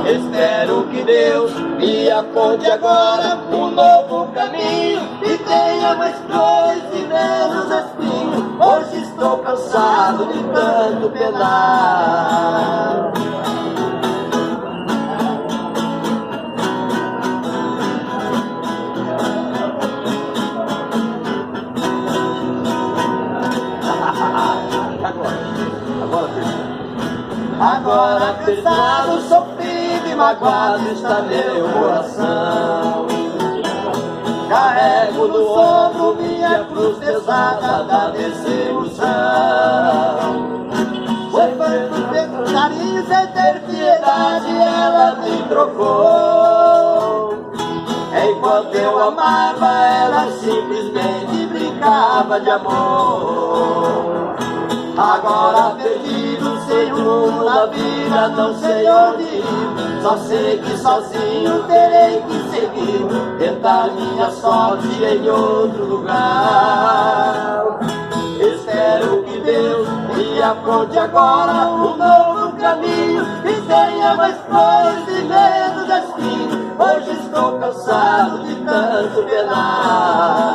Espero que Deus me aponte agora um novo caminho e tenha mais flores e menos espinhos. Hoje estou cansado de tanto penar. Agora cansado, sofrido e magoado está meu coração. Carrego no ombro minha cruz pesada da desilusão. Foi tanto carinho sem ter piedade, ela me trocou. Enquanto eu amava, ela simplesmente brincava de amor. Agora perdido, sem rumo na vida, não sei onde ir. Só sei que sozinho terei que seguir, tentar minha sorte em outro lugar. Espero que Deus me aponte agora um novo caminho e tenha mais flores e menos espinhos. Hoje estou cansado de tanto penar.